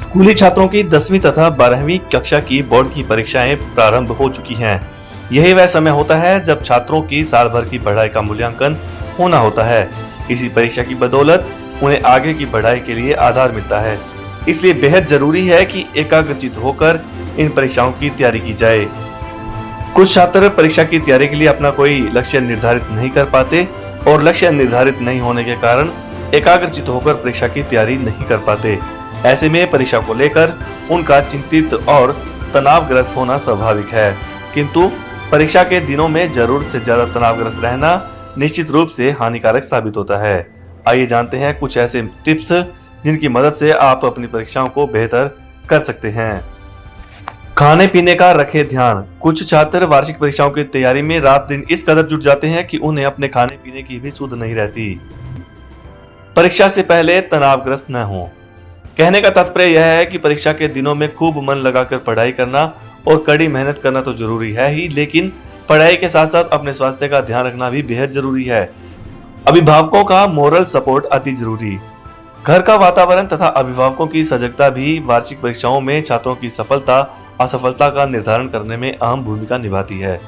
स्कूली छात्रों की 10वीं तथा 12वीं कक्षा की बोर्ड की परीक्षाएं प्रारंभ हो चुकी हैं। यही वह समय होता है जब छात्रों की साल भर की पढ़ाई का मूल्यांकन होना होता है। इसी परीक्षा की बदौलत उन्हें आगे की पढ़ाई के लिए आधार मिलता है। इसलिए बेहद जरूरी है कि एकाग्रचित होकर इन परीक्षाओं की तैयारी की जाए। कुछ छात्र परीक्षा की तैयारी के लिए अपना कोई लक्ष्य निर्धारित नहीं कर पाते और लक्ष्य निर्धारित नहीं होने के कारण एकाग्रचित होकर परीक्षा की तैयारी नहीं कर पाते। ऐसे में परीक्षा को लेकर उनका चिंतित और तनावग्रस्त होना स्वाभाविक है, किंतु परीक्षा के दिनों में जरूरत से ज्यादा तनावग्रस्त रहना निश्चित रूप से हानिकारक साबित होता है। आइए जानते हैं कुछ ऐसे टिप्स जिनकी मदद से आप अपनी परीक्षाओं को बेहतर कर सकते हैं। खाने पीने का रखें ध्यान। कुछ छात्र वार्षिक परीक्षाओं की तैयारी में रात दिन इस कदर जुट जाते हैं कि उन्हें अपने खाने पीने की भी सुध नहीं रहती। परीक्षा से पहले तनावग्रस्त न हो। कहने का तात्पर्य यह है कि परीक्षा के दिनों में खूब मन लगाकर पढ़ाई करना और कड़ी मेहनत करना तो जरूरी है ही, लेकिन पढ़ाई के साथ साथ अपने स्वास्थ्य का ध्यान रखना भी बेहद जरूरी है। अभिभावकों का मोरल सपोर्ट अति जरूरी। घर का वातावरण तथा अभिभावकों की सजगता भी वार्षिक परीक्षाओं में छात्रों की सफलता असफलता का निर्धारण करने में अहम भूमिका निभाती है।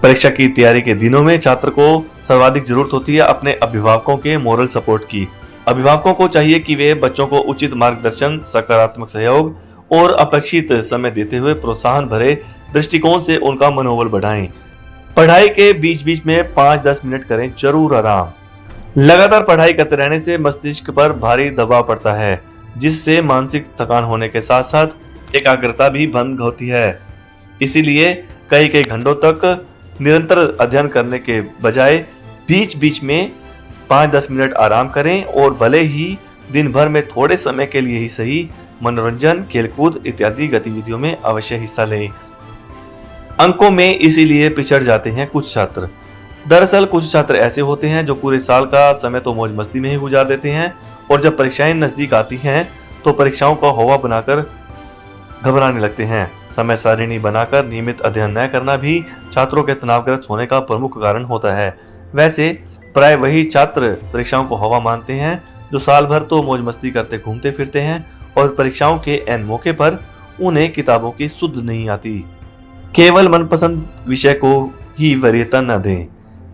परीक्षा की तैयारी के दिनों में छात्र को सर्वाधिक जरूरत होती है अपने अभिभावकों के मोरल सपोर्ट की। अभिभावकों को चाहिए कि वे बच्चों को उचित मार्गदर्शन, सकारात्मक सहयोग और अपेक्षित समय देते हुए प्रोत्साहन भरे दृष्टिकोण से उनका मनोबल बढ़ाएं। पढ़ाई के बीच बीच में 5-10 मिनट करें जरूर आराम। लगातार पढ़ाई करते रहने से मस्तिष्क पर भारी दबाव पड़ता है, जिससे मानसिक थकान होने के साथ साथ एकाग्रता भी भंग होती है। इसीलिए कई घंटों तक निरंतर अध्ययन करने के बजाय बीच बीच में 5-10 मिनट आराम करें और भले ही दिन भर में थोड़े समय के लिए ही सही मनोरंजन, खेलकूद इत्यादि गतिविधियों में अवश्य हिस्सा लें। अंकों में इसीलिए पिछड़ जाते हैं कुछ छात्र। दरअसल कुछ छात्र ऐसे होते हैं जो पूरे साल का समय तो मौज मस्ती में ही गुजार देते हैं और जब परीक्षाएं नजदीक आती हैं तो परीक्षाओं का हवा बनाकर घबराने लगते हैं। समय सारिणी बनाकर नियमित अध्ययन न करना भी छात्रों के तनावग्रस्त होने का प्रमुख कारण होता है। वैसे प्राय वही छात्र परीक्षाओं को हवा मानते हैं जो साल भर तो मौज मस्ती करते घूमते फिरते हैं और परीक्षाओं के ऐन मौके पर उन्हें किताबों की सुध नहीं आती। केवल मनपसंद विषय को ही वरीयता न दें।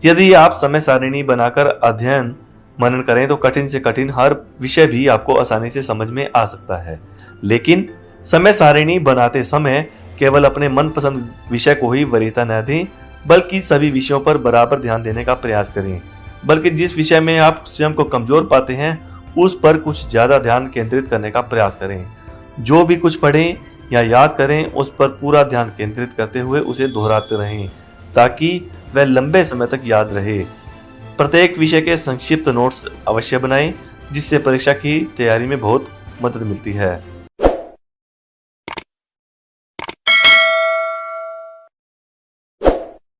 यदि आप समय सारिणी बनाकर अध्ययन मनन करें तो कठिन से कठिन हर विषय भी आपको आसानी से समझ में आ सकता है, लेकिन समय सारिणी बनाते समय केवल अपने मनपसंद विषय को ही वरीयता न दें, बल्कि सभी विषयों पर बराबर ध्यान देने का प्रयास करें। बल्कि जिस विषय में आप स्वयं को कमजोर पाते हैं उस पर कुछ ज्यादा ध्यान केंद्रित करने का प्रयास करें। जो भी कुछ पढ़ें या याद करें उस पर पूरा ध्यान केंद्रित करते हुए उसे दोहराते रहें ताकि वह लंबे समय तक याद रहे। प्रत्येक विषय के संक्षिप्त नोट्स अवश्य बनाएं, जिससे परीक्षा की तैयारी में बहुत मदद मिलती है।